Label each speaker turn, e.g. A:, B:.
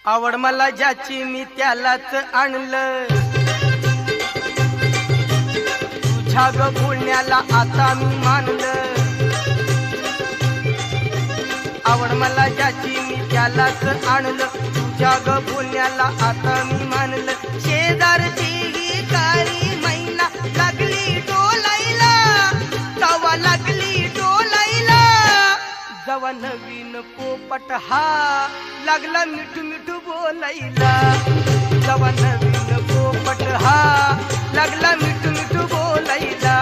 A: आवड मला ज्याची मी त्यालाच आणलं, तुझ्या ग बोलण्याला आता मी मानलं। आवड मला ज्याची मी त्यालाच आणलं, तुझ्या ग बोलण्याला आता मी मानलं। शेजारची ही काळी मैना लागली डोलायला, तवा लागली डोलायला। जवा नवीन पोपट हा लागला मिठू मिठू बोलायला, जवा नवीन पोपट हा लागला मिठू मिठू बोलायला।